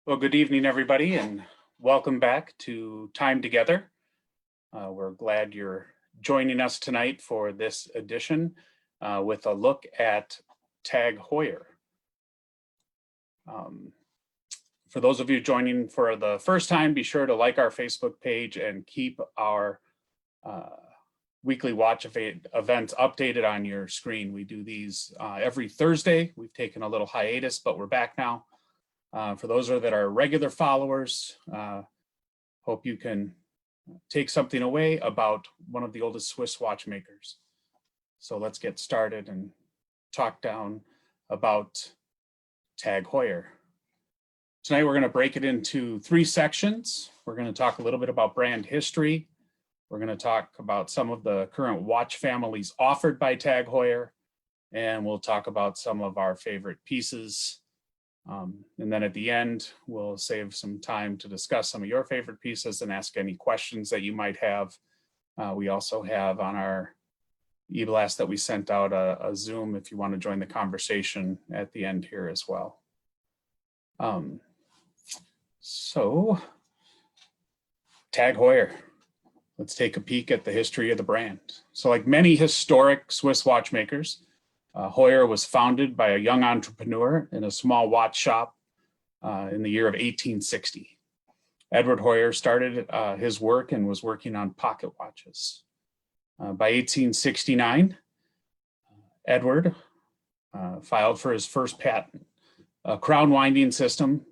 Well, good evening, everybody, and welcome back to Time Together. We're glad you're joining us tonight for this edition with a look at Tag Heuer. For those of you joining for the first time, be sure to like our Facebook page and keep our weekly watch events updated on your screen. We do these every Thursday. We've taken a little hiatus, but we're back now. For those that are regular followers, hope you can take something away about one of the oldest Swiss watchmakers. So let's get started and talk down about Tag Heuer. Tonight we're going to break it into 3 sections. We're going to talk a little bit about brand history. We're going to talk about some of the current watch families offered by Tag Heuer, and we'll talk about some of our favorite pieces. And then at the end, we'll save some time to discuss some of your favorite pieces and ask any questions that you might have. We also have on our e-blast that we sent out a Zoom if you want to join the conversation at the end here as well. So, Tag Heuer. Let's take a peek at the history of the brand. So like many historic Swiss watchmakers, Heuer was founded by a young entrepreneur in a small watch shop in the year of 1860. Edward Heuer started his work and was working on pocket watches. By 1869, Edward filed for his first patent, a crown winding system,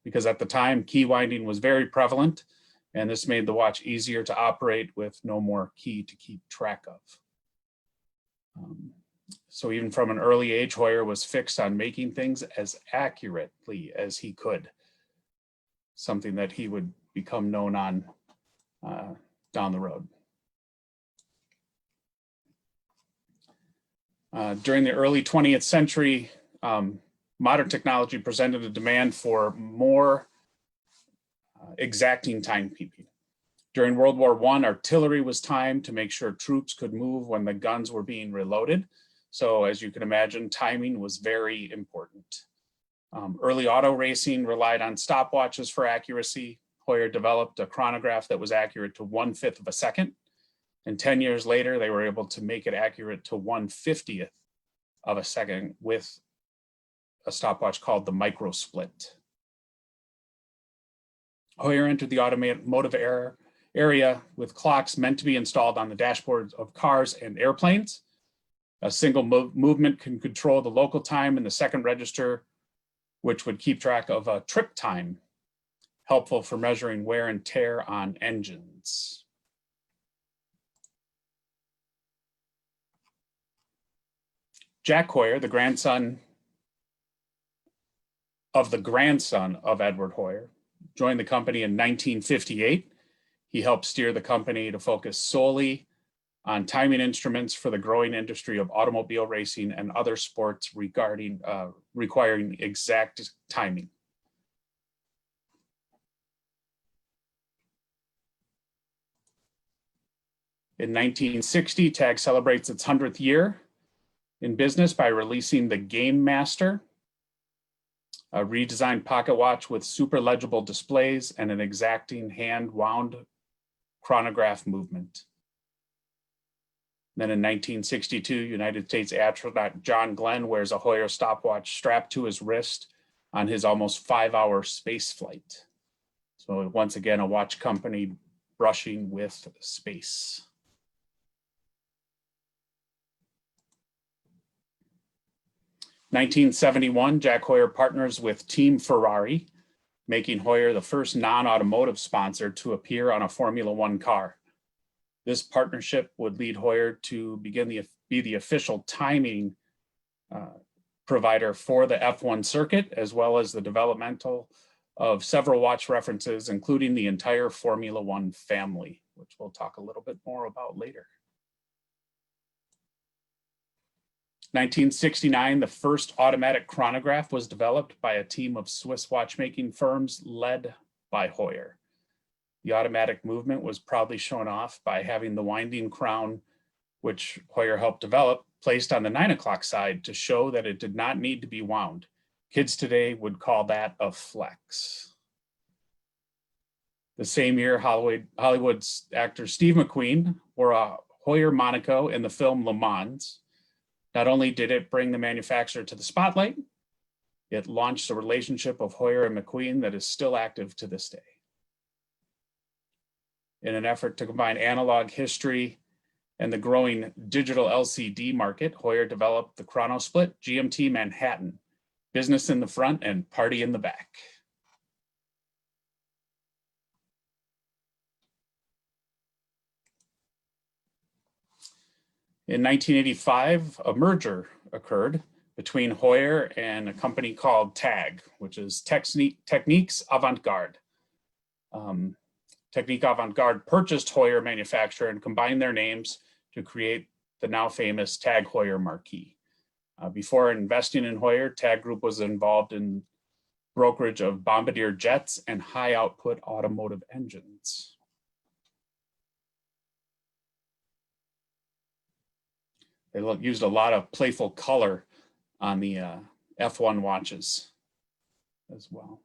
because at the time key winding was very prevalent, and this made the watch easier to operate with no more key to keep track of. So even from an early age, Heuer was fixed on making things as accurately as he could, something that he would become known on down the road. During the early 20th century, modern technology presented a demand for more exacting timekeeping. During World War I, artillery was timed to make sure troops could move when the guns were being reloaded. So as you can imagine, timing was very important. Early auto racing relied on stopwatches for accuracy. Heuer developed a chronograph that was accurate to 1/5 of a second. And 10 years later, they were able to make it accurate to 1/50th of a second with a stopwatch called the micro split. Heuer entered the automotive area with clocks meant to be installed on the dashboards of cars and airplanes. A single movement can control the local time in the second register, which would keep track of a trip time, helpful for measuring wear and tear on engines. Jack Heuer, the grandson of Edward Heuer, joined the company in 1958. He helped steer the company to focus solely on timing instruments for the growing industry of automobile racing and other sports requiring exact timing. In 1960, Tag celebrates its 100th year in business by releasing the Game Master, a redesigned pocket watch with super legible displays and an exacting hand-wound chronograph movement. Then in 1962, United States astronaut John Glenn wears a Heuer stopwatch strapped to his wrist on his almost 5-hour space flight. So once again, a watch company brushing with space. In 1971, Jack Heuer partners with Team Ferrari, making Heuer the first non-automotive sponsor to appear on a Formula One car. This partnership would lead Heuer to be the official timing provider for the F1 circuit, as well as the developmental of several watch references, including the entire Formula One family, which we'll talk a little bit more about later. 1969, the first automatic chronograph was developed by a team of Swiss watchmaking firms led by Heuer. The automatic movement was proudly shown off by having the winding crown, which Heuer helped develop, placed on the 9 o'clock side to show that it did not need to be wound. Kids today would call that a flex. The same year, Hollywood's actor Steve McQueen wore a Heuer Monaco in the film Le Mans. Not only did it bring the manufacturer to the spotlight, it launched a relationship of Heuer and McQueen that is still active to this day. In an effort to combine analog history and the growing digital LCD market, Heuer developed the Chrono Split GMT Manhattan, business in the front and party in the back. In 1985, a merger occurred between Heuer and a company called Tag, which is Techniques Avant-Garde. Technique Avant-Garde purchased Heuer manufacturer and combined their names to create the now famous Tag Heuer marquee. Before investing in Heuer, Tag Group was involved in brokerage of bombardier jets and high output automotive engines. They used a lot of playful color on the F1 watches as well.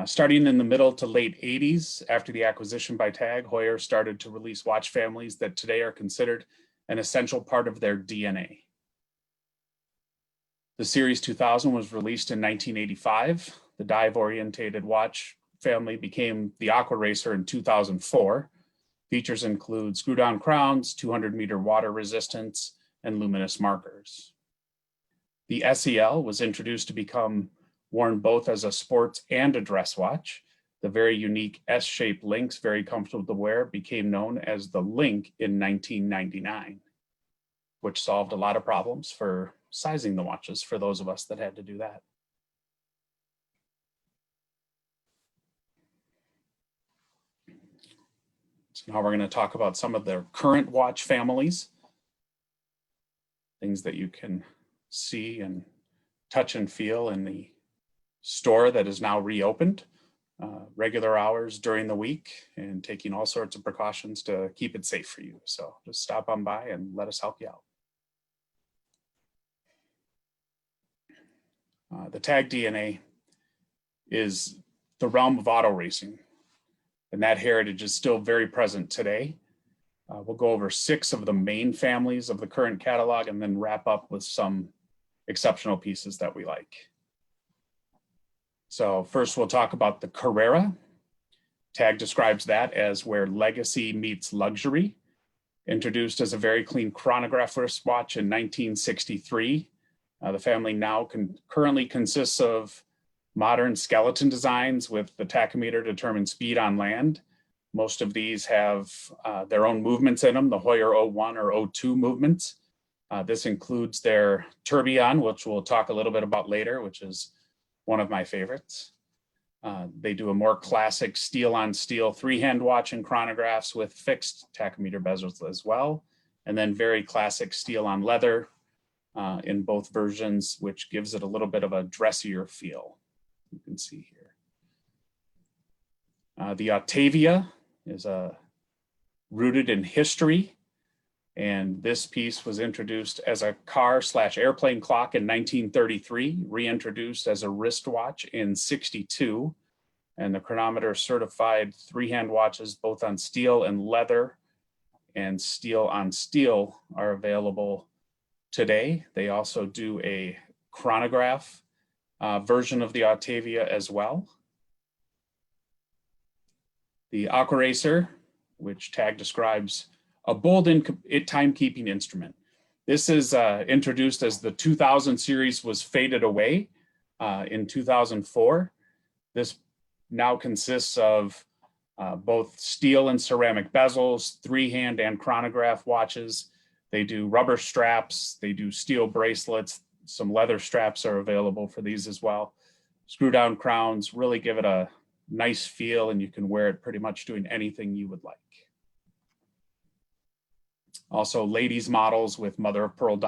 Starting in the middle to late 80s, after the acquisition by Tag, Heuer started to release watch families that today are considered an essential part of their DNA. The Series 2000 was released in 1985. The dive-orientated watch family became the Aquaracer in 2004. Features include screw-down crowns, 200-meter water resistance, and luminous markers. The SEL was introduced to become worn both as a sports and a dress watch. The very unique S-shaped links, very comfortable to wear, became known as the Link in 1999, which solved a lot of problems for sizing the watches for those of us that had to do that. So now we're going to talk about some of the current watch families, things that you can see and touch and feel in the store that is now reopened, regular hours during the week, and taking all sorts of precautions to keep it safe for you. So just stop on by and let us help you out. The Tag DNA is the realm of auto racing, and that heritage is still very present today. We'll go over 6 of the main families of the current catalog and then wrap up with some exceptional pieces that we like. So first we'll talk about the Carrera. Tag describes that as where legacy meets luxury. Introduced as a very clean chronograph wristwatch in 1963. The family now currently consists of modern skeleton designs with the tachometer to determine speed on land. Most of these have their own movements in them, the Heuer 01 or 02 movements. This includes their tourbillon, which we'll talk a little bit about later, which is one of my favorites. They do a more classic steel on steel 3-hand watch and chronographs with fixed tachometer bezels as well. And then very classic steel on leather in both versions, which gives it a little bit of a dressier feel. You can see here. The Octavia is a rooted in history. And this piece was introduced as a car/airplane clock in 1933, reintroduced as a wristwatch in 62. And the chronometer certified 3-hand watches, both on steel and leather, and steel on steel, are available today. They also do a chronograph version of the Octavia as well. The Aquaracer, which Tag describes, a bold timekeeping instrument. This is introduced as the 2000 series was faded away in 2004. This now consists of both steel and ceramic bezels, 3-hand and chronograph watches. They do rubber straps, they do steel bracelets, some leather straps are available for these as well. Screw down crowns really give it a nice feel, and you can wear it pretty much doing anything you would like. Also ladies models with mother of pearl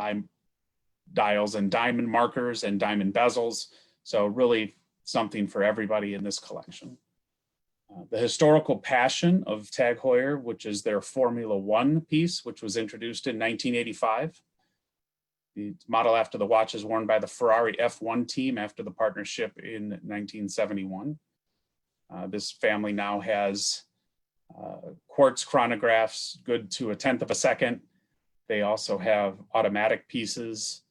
dials and diamond markers and diamond bezels. So really something for everybody in this collection. The historical passion of Tag Heuer, which is their Formula One piece, which was introduced in 1985. The model after the watch is worn by the Ferrari F1 team after the partnership in 1971. This family now has quartz chronographs, good to 1/10 of a second. They also have automatic pieces.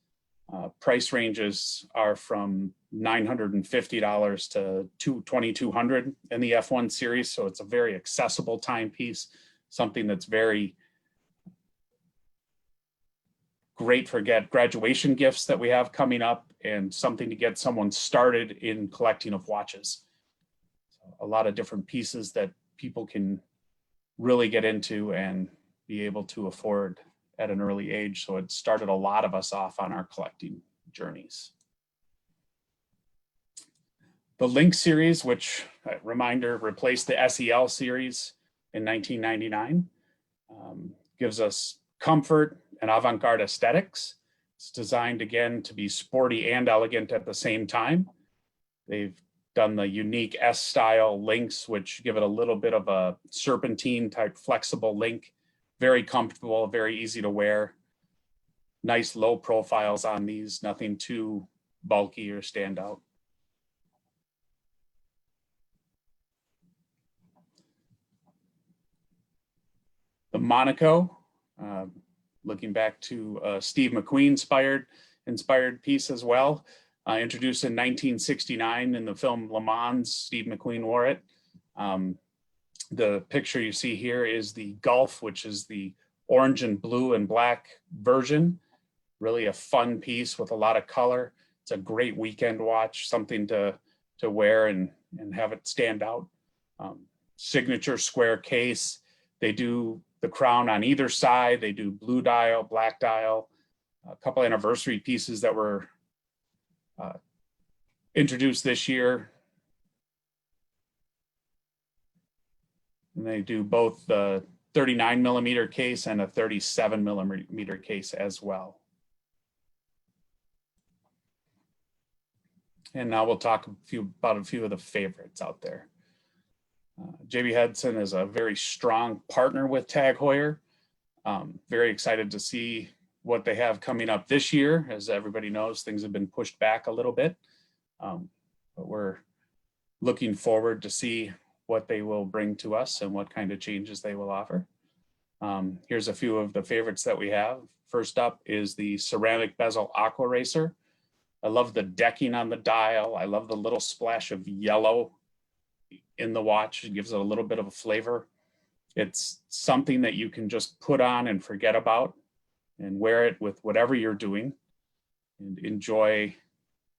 Price ranges are from $950 to $2,200 in the F1 series. So it's a very accessible timepiece, something that's very great for graduation gifts that we have coming up, and something to get someone started in collecting of watches. So a lot of different pieces that people can really get into and be able to afford at an early age. So it started a lot of us off on our collecting journeys. The Link series, which, reminder, replaced the SEL series in 1999, gives us comfort and avant-garde aesthetics. It's designed again to be sporty and elegant at the same time. They've done the unique S-style links, which give it a little bit of a serpentine type flexible link. Very comfortable, very easy to wear. Nice low profiles on these, nothing too bulky or stand out. The Monaco, looking back to Steve McQueen inspired piece as well. Introduced in 1969 in the film Le Mans, Steve McQueen wore it. The picture you see here is the Gulf, which is the orange and blue and black version. Really a fun piece with a lot of color. It's a great weekend watch, something to wear and have it stand out. Signature square case. They do the crown on either side. They do blue dial, black dial, a couple anniversary pieces that were introduced this year. And they do both the 39mm case and a 37mm case as well. And now we'll talk about a few of the favorites out there. JB Hudson is a very strong partner with Tag Heuer. Very excited to see what they have coming up this year. As everybody knows, things have been pushed back a little bit, but we're looking forward to see what they will bring to us and what kind of changes they will offer. Here's a few of the favorites that we have. First up is the ceramic bezel Aquaracer. I love the decking on the dial. I love the little splash of yellow in the watch. It gives it a little bit of a flavor. It's something that you can just put on and forget about and wear it with whatever you're doing and enjoy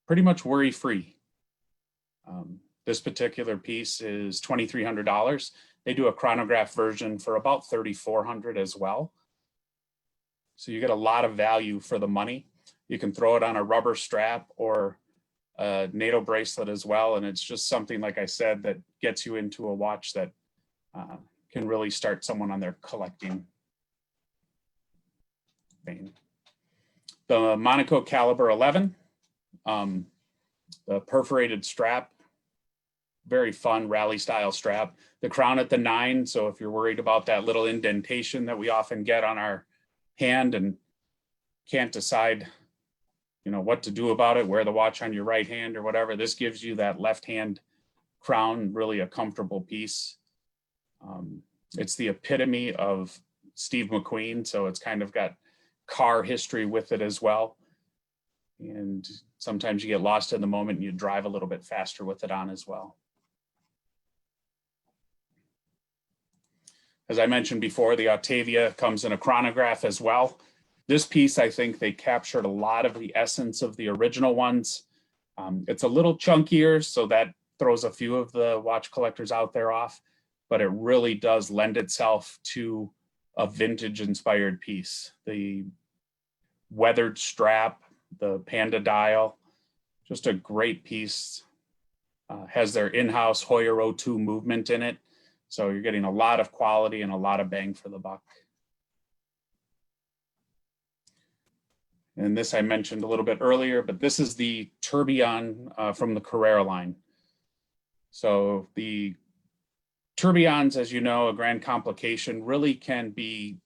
pretty much worry-free. This particular piece is $2,300. They do a chronograph version for about $3,400 as well. So you get a lot of value for the money. You can throw it on a rubber strap or a NATO bracelet as well. And it's just something, like I said, that gets you into a watch that can really start someone on their collecting vein. The Monaco Caliber 11, the perforated strap very fun rally style strap. The crown at the 9, so if you're worried about that little indentation that we often get on our hand and can't decide, you know, what to do about it, wear the watch on your right hand or whatever, this gives you that left hand crown, really a comfortable piece. It's the epitome of Steve McQueen, so it's kind of got car history with it as well. And sometimes you get lost in the moment and you drive a little bit faster with it on as well. As I mentioned before, the Octavia comes in a chronograph as well. This piece, I think they captured a lot of the essence of the original ones. It's a little chunkier, so that throws a few of the watch collectors out there off, but it really does lend itself to a vintage inspired piece. The weathered strap, the panda dial, just a great piece. Has their in-house Heuer O2 movement in it. So you're getting a lot of quality and a lot of bang for the buck. And this I mentioned a little bit earlier, but this is the tourbillon from the Coiour line. So the tourbillons, as you know, a grand complication, really can be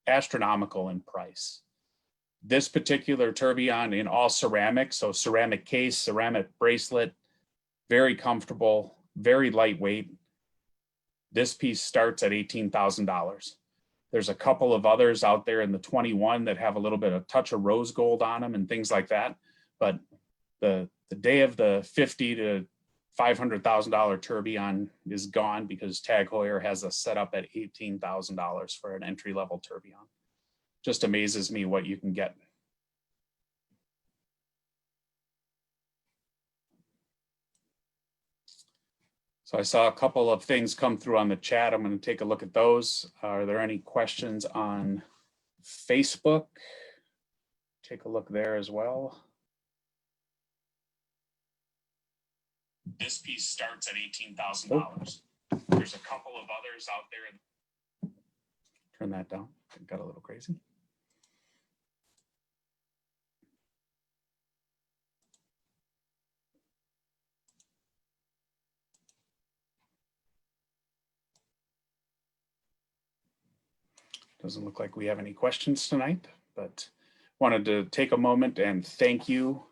astronomical in price. This particular tourbillon in all ceramic, so ceramic case, ceramic bracelet, very comfortable, very lightweight. This piece starts at $18,000. There's a couple of others out there in the 21 that have a little bit of touch of rose gold on them and things like that. But the day of the $50,000 to $500,000 tourbillon is gone because Tag Heuer has us set up at $18,000 for an entry-level tourbillon. Just amazes me what you can get. So I saw a couple of things come through on the chat. I'm going to take a look at those. Are there any questions on Facebook? Take a look there as well. This piece starts at $18,000. There's a couple of others out there. Turn that down. It got a little crazy. Doesn't look like we have any questions tonight, but wanted to take a moment and thank you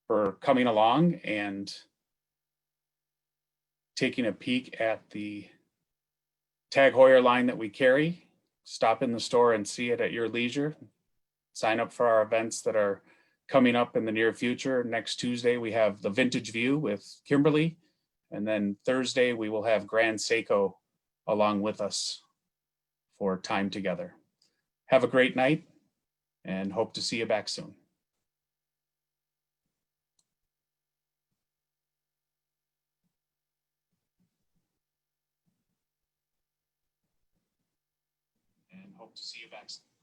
for coming along and taking a peek at the Tag Heuer line that we carry. Stop in the store and see it at your leisure. Sign up for our events that are coming up in the near future. Next Tuesday, we have the Vintage View with Kimberly. And then Thursday, we will have Grand Seiko along with us for time together. Have a great night and hope to see you back soon. And hope to see you back soon.